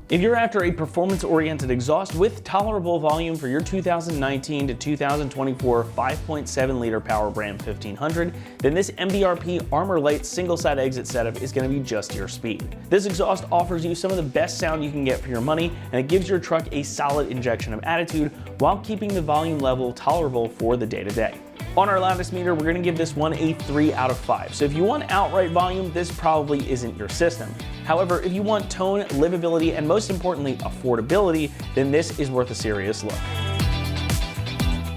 If you're after a performance-oriented exhaust with tolerable volume for your 2019 to 2024 5.7-liter power brand 1500, then this MBRP Armor Lite single-side exit setup is going to be just your speed. This exhaust offers you some of the best sound you can get for your money, and it gives your truck a solid injection of attitude while keeping the volume level tolerable for the day-to-day. On our loudest meter, we're going to give this one a 3 out of 5. So if you want outright volume, this probably isn't your system. However, if you want tone, livability, and most importantly, affordability, then this is worth a serious look.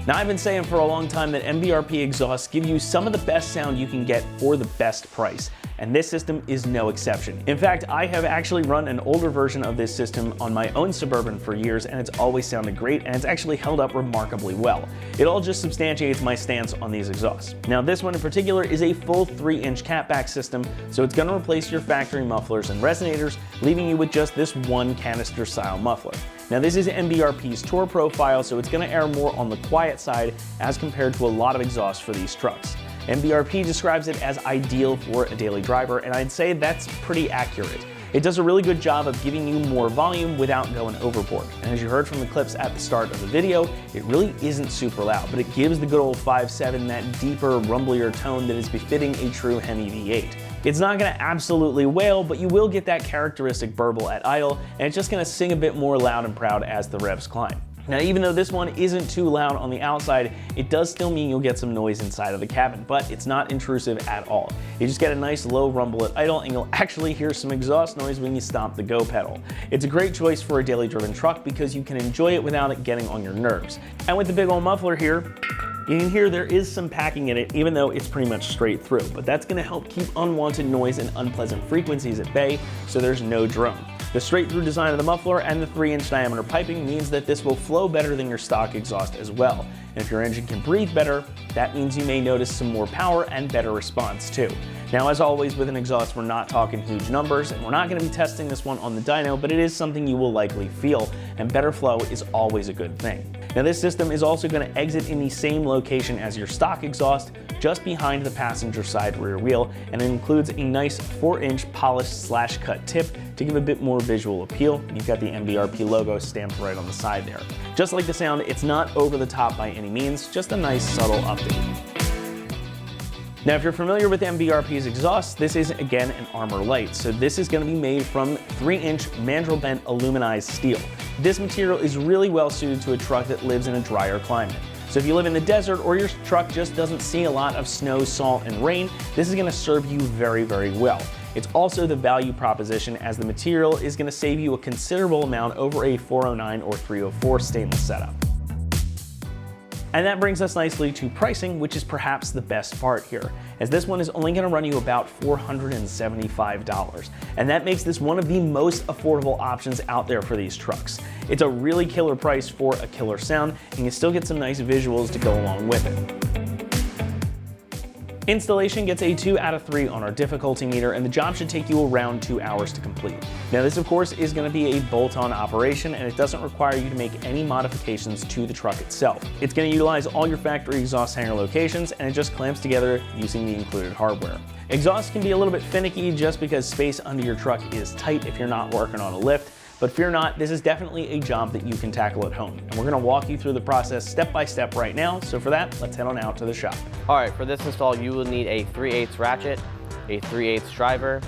Now, I've been saying for a long time that MBRP exhausts give you some of the best sound you can get for the best price, and this system is no exception. In fact, I have actually run an older version of this system on my own Suburban for years, and it's always sounded great, and it's actually held up remarkably well. It all just substantiates my stance on these exhausts. Now, this one in particular is a full 3-inch catback system, so it's gonna replace your factory mufflers and resonators, leaving you with just this one canister style muffler. Now, this is MBRP's Tour profile, so it's gonna err more on the quiet side as compared to a lot of exhausts for these trucks. MBRP describes it as ideal for a daily driver, and I'd say that's pretty accurate. It does a really good job of giving you more volume without going overboard. And as you heard from the clips at the start of the video, it really isn't super loud, but it gives the good old 5.7 that deeper, rumblier tone that is befitting a true Hemi V8. It's not gonna absolutely wail, but you will get that characteristic burble at idle, and it's just gonna sing a bit more loud and proud as the revs climb. Now, even though this one isn't too loud on the outside, it does still mean you'll get some noise inside of the cabin, but it's not intrusive at all. You just get a nice low rumble at idle, and you'll actually hear some exhaust noise when you stomp the go pedal. It's a great choice for a daily driven truck because you can enjoy it without it getting on your nerves. And with the big old muffler here, you can hear there is some packing in it, even though it's pretty much straight through, but that's gonna help keep unwanted noise and unpleasant frequencies at bay, so there's no drone. The straight-through design of the muffler and the 3-inch diameter piping means that this will flow better than your stock exhaust as well. And if your engine can breathe better, that means you may notice some more power and better response too. Now, as always with an exhaust, we're not talking huge numbers, and we're not going to be testing this one on the dyno, but it is something you will likely feel, and better flow is always a good thing. Now, this system is also going to exit in the same location as your stock exhaust, just behind the passenger side rear wheel, and it includes a nice 4-inch polished /cut tip to give a bit more visual appeal. You've got the MBRP logo stamped right on the side there. Just like the sound, it's not over the top by any means, just a nice subtle update. Now, if you're familiar with MBRP's exhaust, this is again an Armor Lite, so this is going to be made from 3-inch mandrel bent aluminized steel. This material is really well suited to a truck that lives in a drier climate. So if you live in the desert or your truck just doesn't see a lot of snow, salt, and rain, this is going to serve you very, very well. It's also the value proposition, as the material is going to save you a considerable amount over a 409 or 304 stainless setup. And that brings us nicely to pricing, which is perhaps the best part here, as this one is only going to run you about $475. And that makes this one of the most affordable options out there for these trucks. It's a really killer price for a killer sound, and you still get some nice visuals to go along with it. Installation gets a 2 out of 3 on our difficulty meter, and the job should take you around 2 hours to complete. Now, this of course is going to be a bolt-on operation, and it doesn't require you to make any modifications to the truck itself. It's going to utilize all your factory exhaust hanger locations, and it just clamps together using the included hardware. Exhaust can be a little bit finicky just because space under your truck is tight if you're not working on a lift. But fear not, this is definitely a job that you can tackle at home. And we're gonna walk you through the process step by step right now. So for that, let's head on out to the shop. All right, for this install, you will need a 3/8 ratchet, a 3/8 driver,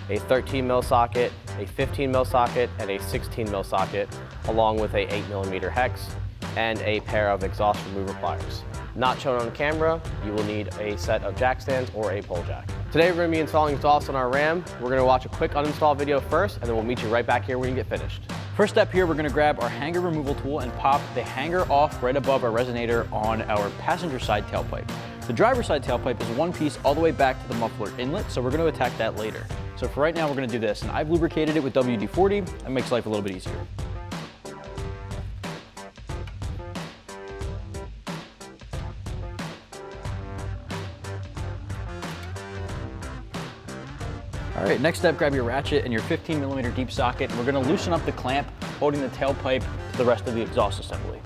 a 13 mil socket, a 15 mil socket, and a 16 mil socket, along with a 8mm hex, and a pair of exhaust remover pliers. Not shown on camera, you will need a set of jack stands or a pole jack. Today we're going to be installing exhaust on our Ram. We're going to watch a quick uninstall video first, and then we'll meet you right back here when you get finished. First step here, we're going to grab our hanger removal tool and pop the hanger off right above our resonator on our passenger side tailpipe. The driver's side tailpipe is one piece all the way back to the muffler inlet, so we're going to attack that later. So for right now, we're going to do this, and I've lubricated it with WD-40. That makes life a little bit easier. All right, next step, grab your ratchet and your 15mm deep socket, and we're gonna loosen up the clamp holding the tailpipe to the rest of the exhaust assembly.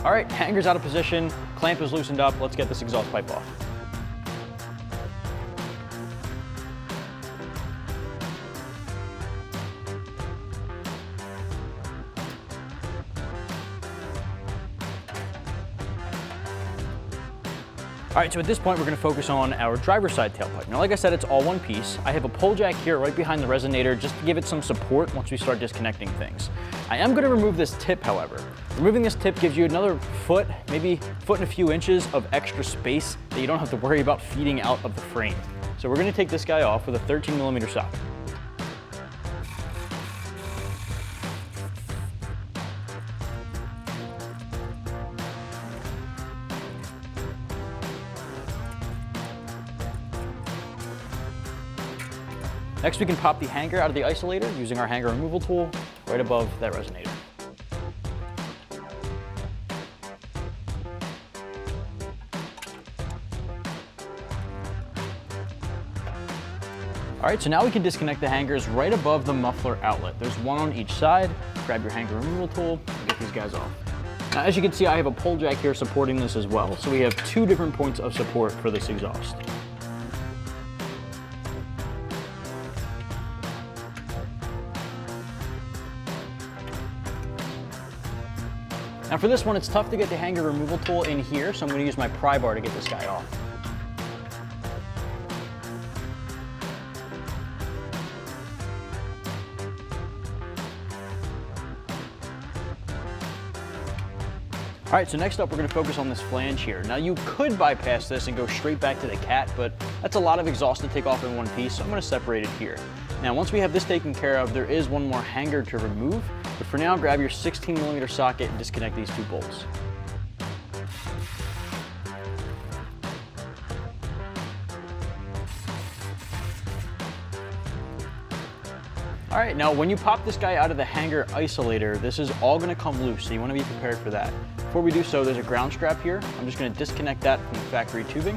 All right, hanger's out of position, clamp is loosened up. Let's get this exhaust pipe off. All right, so at this point, we're gonna focus on our driver's side tailpipe. Now, like I said, it's all one piece. I have a pull jack here right behind the resonator just to give it some support once we start disconnecting things. I am gonna remove this tip, however. Removing this tip gives you another foot, maybe foot and a few inches of extra space that you don't have to worry about feeding out of the frame. So we're gonna take this guy off with a 13mm socket. Next, we can pop the hanger out of the isolator using our hanger removal tool right above that resonator. All right, so now we can disconnect the hangers right above the muffler outlet. There's one on each side. Grab your hanger removal tool and get these guys off. Now, as you can see, I have a pull jack here supporting this as well. So we have two different points of support for this exhaust. Now for this one, it's tough to get the hanger removal tool in here, so I'm gonna use my pry bar to get this guy off. All right, so next up, we're gonna focus on this flange here. Now you could bypass this and go straight back to the cat, but that's a lot of exhaust to take off in one piece, so I'm gonna separate it here. Now, once we have this taken care of, there is one more hanger to remove, but for now, grab your 16mm socket and disconnect these two bolts. All right, now when you pop this guy out of the hanger isolator, this is all gonna come loose, so you wanna be prepared for that. Before we do so, there's a ground strap here. I'm just gonna disconnect that from the factory tubing.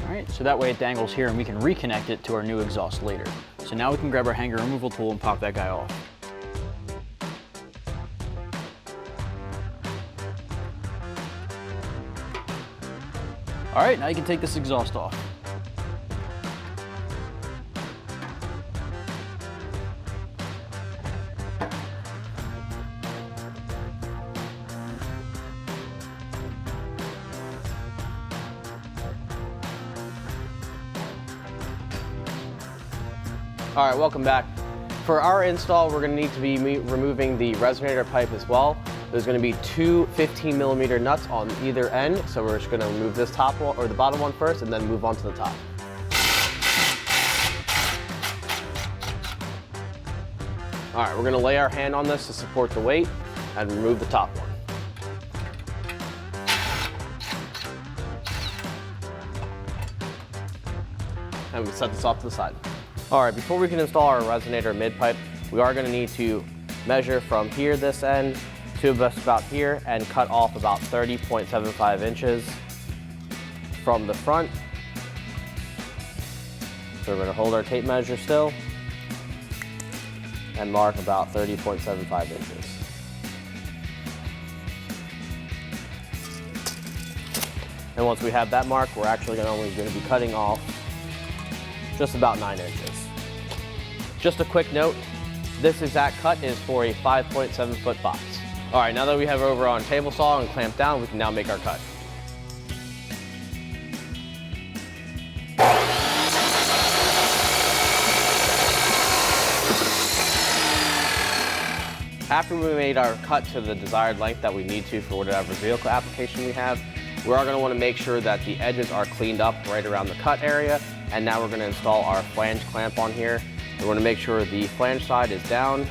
All right, so that way it dangles here and we can reconnect it to our new exhaust later. So now we can grab our hanger removal tool and pop that guy off. All right, now you can take this exhaust off. All right, welcome back. For our install, we're gonna need to be removing the resonator pipe as well. There's gonna be two 15mm nuts on either end, so we're just gonna remove this top one, or the bottom one first, and then move on to the top. All right, we're gonna lay our hand on this to support the weight and remove the top one. And we set this off to the side. All right, before we can install our resonator mid-pipe, we are gonna need to measure from here, this end, to about here, and cut off about 30.75 inches from the front. So we're gonna hold our tape measure still and mark about 30.75 inches. And once we have that mark, we're actually only gonna be cutting off just about 9 inches. Just a quick note, this exact cut is for a 5.7-foot box. All right, now that we have over on table saw and clamped down, we can now make our cut. After we made our cut to the desired length that we need to for whatever vehicle application we have, we are gonna wanna make sure that the edges are cleaned up right around the cut area. And now we're gonna install our flange clamp on here. We wanna make sure the flange side is down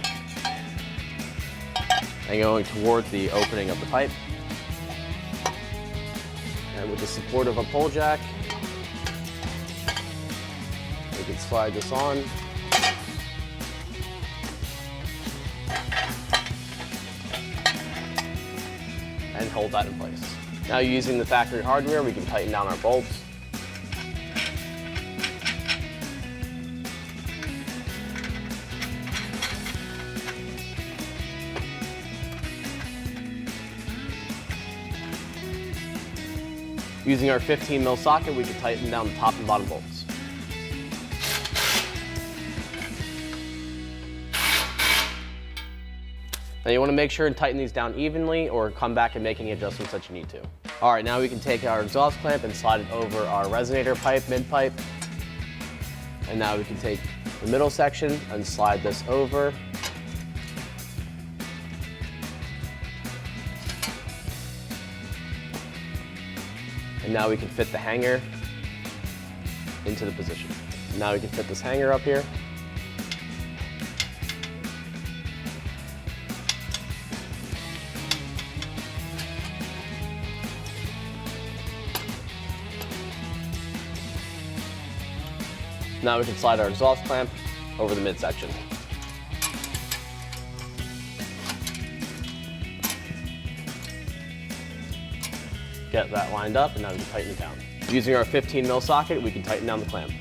and going towards the opening of the pipe. And with the support of a pull jack, we can slide this on. And hold that in place. Now using the factory hardware, we can tighten down our bolts. Using our 15 mil socket, we can tighten down the top and bottom bolts. Now you want to make sure and tighten these down evenly or come back and make any adjustments that you need to. All right, now we can take our exhaust clamp and slide it over our resonator pipe, mid pipe. And now we can take the middle section and slide this over. And now we can fit the hanger into the position. Now we can fit this hanger up here. Now we can slide our exhaust clamp over the midsection. Get that lined up, and now we can tighten it down. Using our 15 mil socket, we can tighten down the clamp.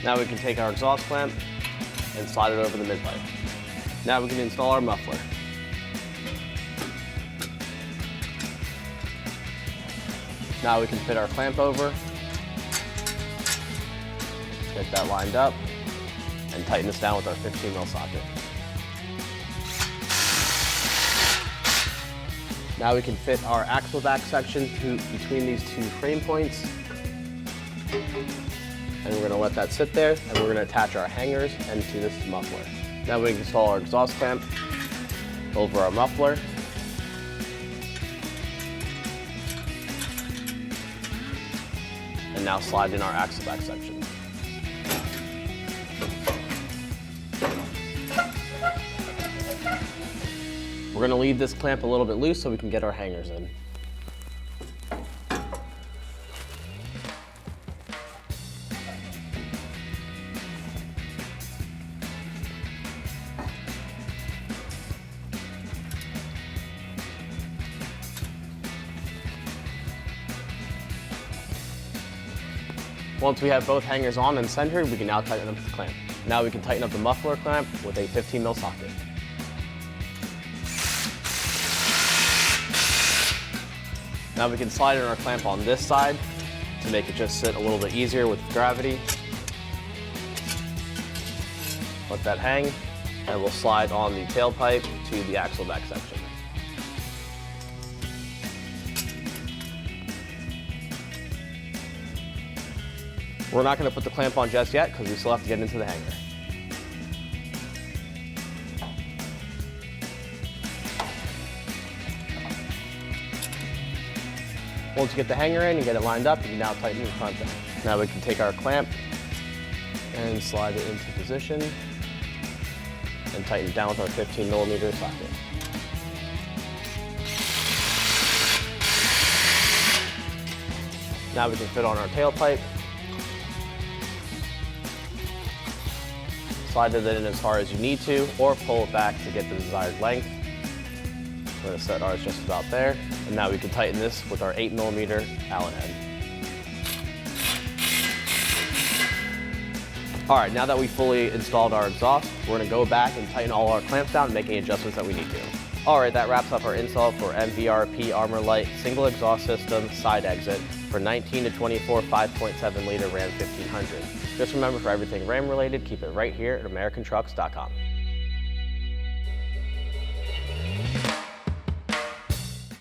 Now we can take our exhaust clamp and slide it over the mid pipe. Now we can install our muffler. Now we can fit our clamp over, get that lined up, and tighten this down with our 15 mil socket. Now we can fit our axle back section between these two frame points. And we're gonna let that sit there, and we're gonna attach our hangers into this muffler. Now we can install our exhaust clamp over our muffler. And now slide in our axle back section. We're going to leave this clamp a little bit loose so we can get our hangers in. Once we have both hangers on and centered, we can now tighten up the clamp. Now we can tighten up the muffler clamp with a 15 mil socket. Now we can slide in our clamp on this side to make it just sit a little bit easier with gravity. Let that hang, and we'll slide on the tailpipe to the axle back section. We're not going to put the clamp on just yet because we still have to get into the hanger. Once you get the hanger in and get it lined up, you can now tighten the front down. Now we can take our clamp and slide it into position and tighten it down with our 15 millimeter socket. Now we can fit on our tailpipe. Slide it in as far as you need to, or pull it back to get the desired length. We're going to set ours just about there. And now we can tighten this with our 8 millimeter Allen head. All right, now that we fully installed our exhaust, we're going to go back and tighten all our clamps down and make any adjustments that we need to. All right, that wraps up our install for MBRP Armor Lite single exhaust system side exit for 19 to 24 5.7 liter Ram 1500. Just remember, for everything Ram related, keep it right here at AmericanTrucks.com.